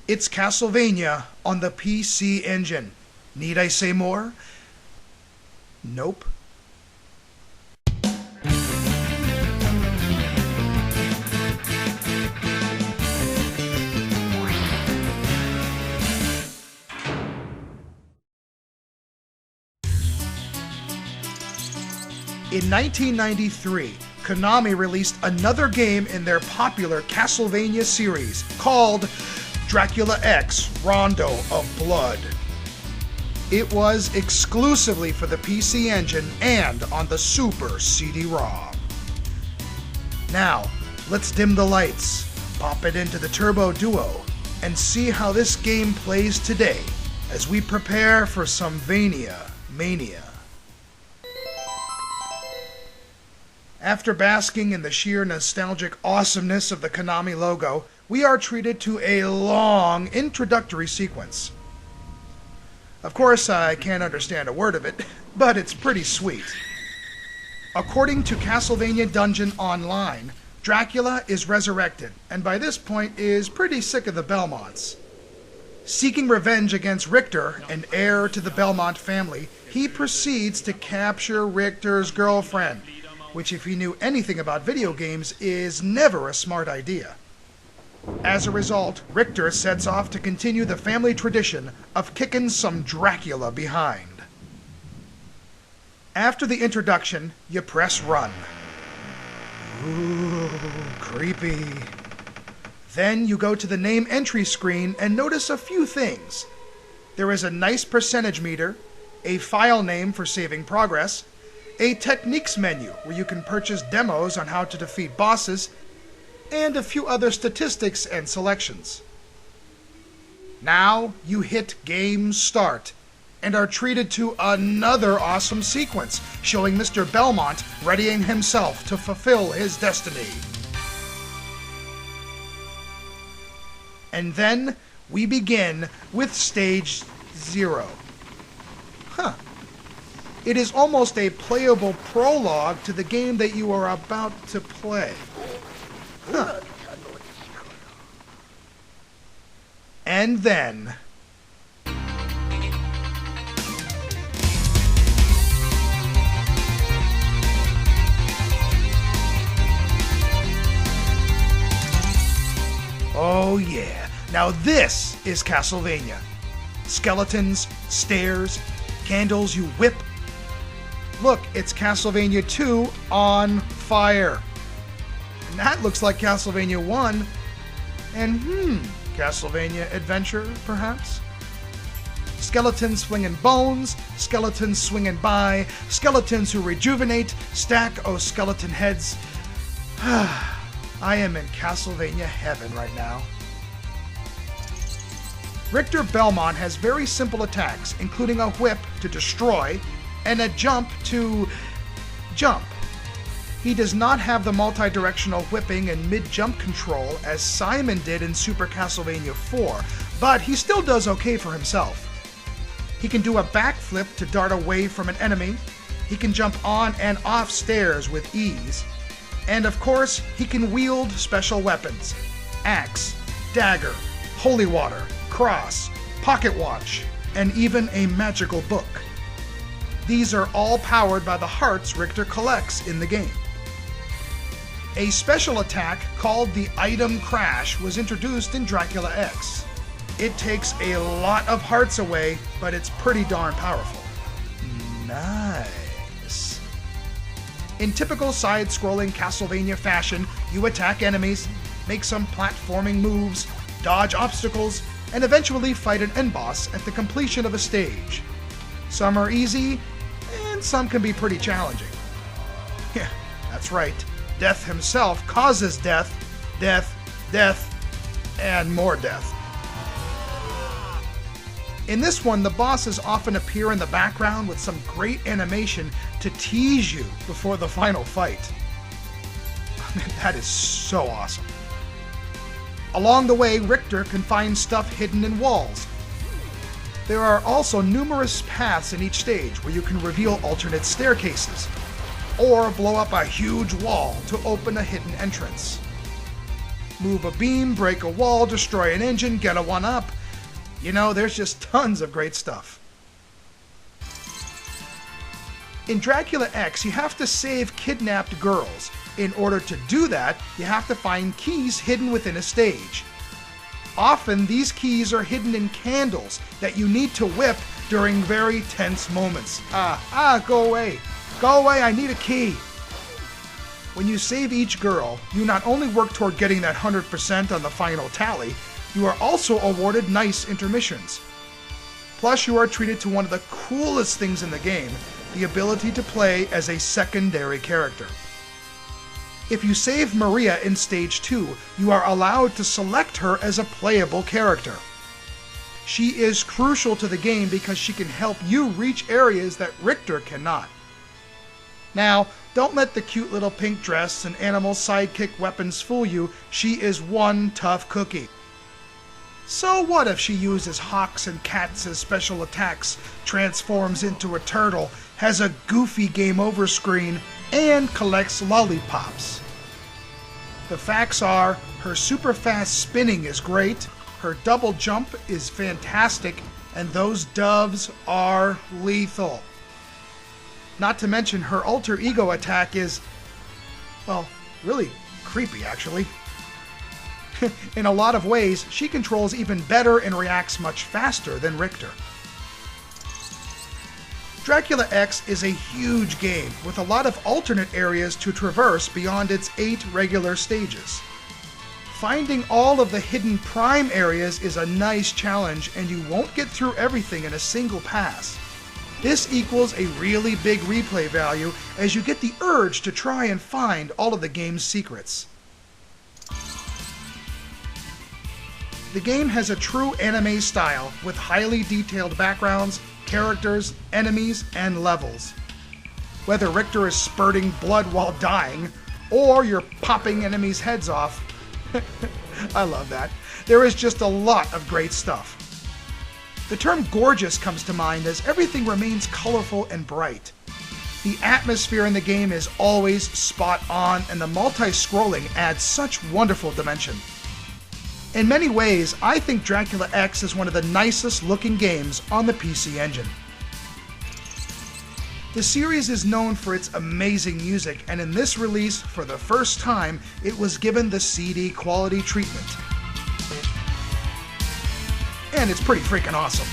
It's Castlevania on the PC Engine. Need I say more? Nope. In 1993, Konami released another game in their popular Castlevania series called Dracula X Rondo of Blood. It was exclusively for the PC Engine and on the Super CD-ROM. Now, let's dim the lights, pop it into the Turbo Duo, and see how this game plays today as we prepare for some Vania Mania. After basking in the sheer nostalgic awesomeness of the Konami logo, we are treated to a long introductory sequence. Of course, I can't understand a word of it, but it's pretty sweet. According to Castlevania Dungeon Online, Dracula is resurrected, and by this point is pretty sick of the Belmonts. Seeking revenge against Richter, an heir to the Belmont family, he proceeds to capture Richter's girlfriend, which, if you knew anything about video games, is never a smart idea. As a result, Richter sets off to continue the family tradition of kicking some Dracula behind. After the introduction, you press run. Ooh, creepy. Then you go to the name entry screen and notice a few things. There is a nice percentage meter, a file name for saving progress, a techniques menu where you can purchase demos on how to defeat bosses, and a few other statistics and selections. Now you hit Game Start and are treated to another awesome sequence showing Mr. Belmont readying himself to fulfill his destiny. And then we begin with Stage 0. It is almost a playable prologue to the game that you are about to play. And then... oh yeah, now this is Castlevania. Skeletons, stairs, candles you whip. Look, it's Castlevania 2 on fire. And that looks like Castlevania 1. And Castlevania Adventure, perhaps? Skeletons flinging bones, skeletons swinging by, skeletons who rejuvenate, stack o' skeleton heads. I am in Castlevania heaven right now. Richter Belmont has very simple attacks, including a whip to destroy, and a jump to jump. He does not have the multi-directional whipping and mid-jump control as Simon did in Super Castlevania 4, but he still does okay for himself. He can do a backflip to dart away from an enemy, he can jump on and off stairs with ease, and of course, he can wield special weapons: axe, dagger, holy water, cross, pocket watch, and even a magical book. These are all powered by the hearts Richter collects in the game. A special attack called the Item Crash was introduced in Dracula X. It takes a lot of hearts away, but it's pretty darn powerful. Nice. In typical side-scrolling Castlevania fashion, you attack enemies, make some platforming moves, dodge obstacles, and eventually fight an end boss at the completion of a stage. Some are easy, and some can be pretty challenging. Yeah, that's right. Death himself causes death, death, death, and more death. In this one, the bosses often appear in the background with some great animation to tease you before the final fight. That is so awesome. Along the way, Richter can find stuff hidden in walls. There are also numerous paths in each stage where you can reveal alternate staircases, or blow up a huge wall to open a hidden entrance. move a beam, break a wall, destroy an engine, get a 1-up. You know, there's just tons of great stuff. In Dracula X, you have to save kidnapped girls. In order to do that, you have to find keys hidden within a stage. Often, these keys are hidden in candles that you need to whip during very tense moments. Go away. Go away, I need a key. When you save each girl, you not only work toward getting that 100% on the final tally, you are also awarded nice intermissions. Plus, you are treated to one of the coolest things in the game, the ability to play as a secondary character. If you save Maria in Stage 2, you are allowed to select her as a playable character. She is crucial to the game because she can help you reach areas that Richter cannot. Now, don't let the cute little pink dress and animal sidekick weapons fool you. She is one tough cookie. So what if she uses hawks and cats as special attacks, transforms into a turtle, has a goofy game over screen, and collects lollipops? The facts are, her super fast spinning is great, her double jump is fantastic, and those doves are lethal. Not to mention her alter ego attack is, well, really creepy actually. In a lot of ways, she controls even better and reacts much faster than Richter. Dracula X is a huge game with a lot of alternate areas to traverse beyond its 8 regular stages. Finding all of the hidden prime areas is a nice challenge, and you won't get through everything in a single pass. This equals a really big replay value as you get the urge to try and find all of the game's secrets. The game has a true anime style with highly detailed backgrounds, characters, enemies, and levels. Whether Richter is spurting blood while dying, or you're popping enemies' heads off, I love that. There is just a lot of great stuff. The term gorgeous comes to mind as everything remains colorful and bright. The atmosphere in the game is always spot on, and the multi-scrolling adds such wonderful dimension. In many ways, I think Dracula X is one of the nicest looking games on the PC Engine. The series is known for its amazing music, and in this release, for the first time, it was given the CD quality treatment. And it's pretty freaking awesome.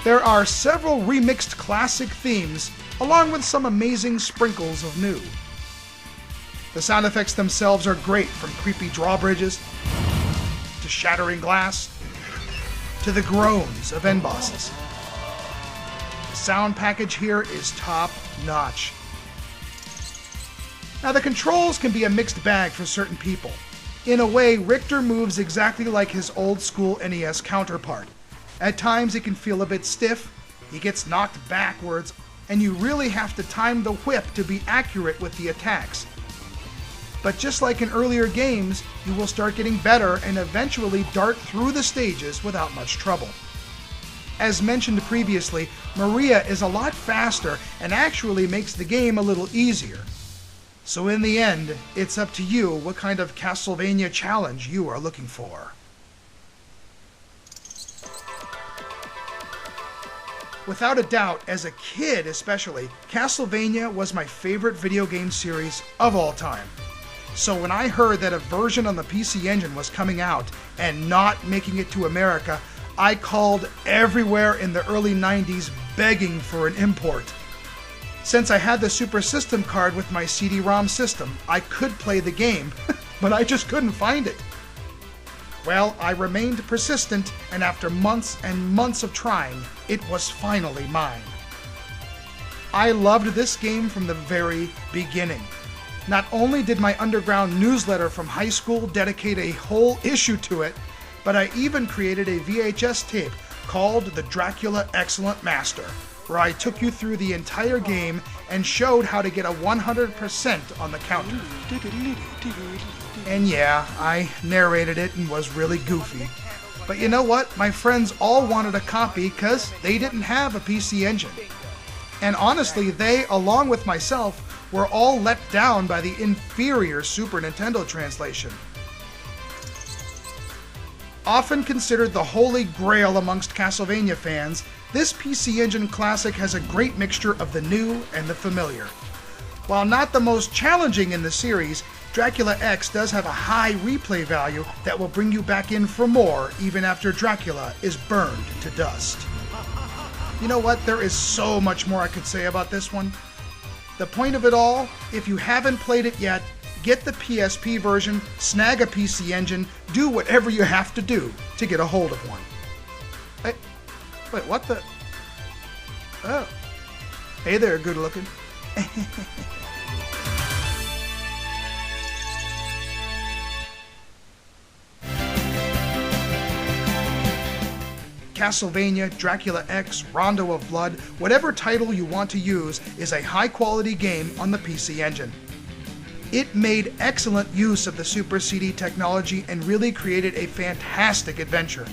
There are several remixed classic themes, along with some amazing sprinkles of new. The sound effects themselves are great, from creepy drawbridges, to shattering glass, to the groans of end bosses. The sound package here is top notch. Now the controls can be a mixed bag for certain people. In a way, Richter moves exactly like his old school NES counterpart. At times it can feel a bit stiff, he gets knocked backwards, and you really have to time the whip to be accurate with the attacks. But just like in earlier games, you will start getting better and eventually dart through the stages without much trouble. As mentioned previously, Maria is a lot faster and actually makes the game a little easier. So in the end, it's up to you what kind of Castlevania challenge you are looking for. Without a doubt, as a kid especially, Castlevania was my favorite video game series of all time. So when I heard that a version on the PC Engine was coming out and not making it to America, I called everywhere in the early 90s begging for an import. Since I had the Super System card with my CD-ROM system, I could play the game, but I just couldn't find it. Well, I remained persistent, and after months and months of trying, it was finally mine. I loved this game from the very beginning. Not only did my underground newsletter from high school dedicate a whole issue to it, but I even created a VHS tape called The Dracula Excellent Master, where I took you through the entire game and showed how to get a 100% on the counter. And yeah, I narrated it and was really goofy. But you know what? My friends all wanted a copy because they didn't have a PC Engine. And honestly, they, along with myself, were all let down by the inferior Super Nintendo translation. Often considered the holy grail amongst Castlevania fans, this PC Engine classic has a great mixture of the new and the familiar. While not the most challenging in the series, Dracula X does have a high replay value that will bring you back in for more even after Dracula is burned to dust. You know what? There is so much more I could say about this one. The point of it all, if you haven't played it yet, get the PSP version, snag a PC Engine, do whatever you have to do to get a hold of one. Wait, what the? Oh. Hey there, good looking. Castlevania, Dracula X, Rondo of Blood, whatever title you want to use is a high-quality game on the PC Engine. It made excellent use of the Super CD technology and really created a fantastic adventure.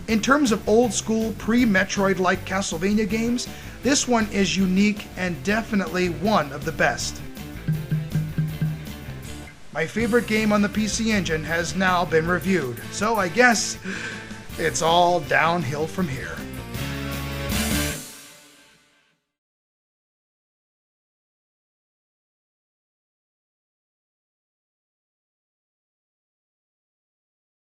In terms of old-school, pre-Metroid-like Castlevania games, this one is unique and definitely one of the best. My favorite game on the PC Engine has now been reviewed, so I guess it's all downhill from here.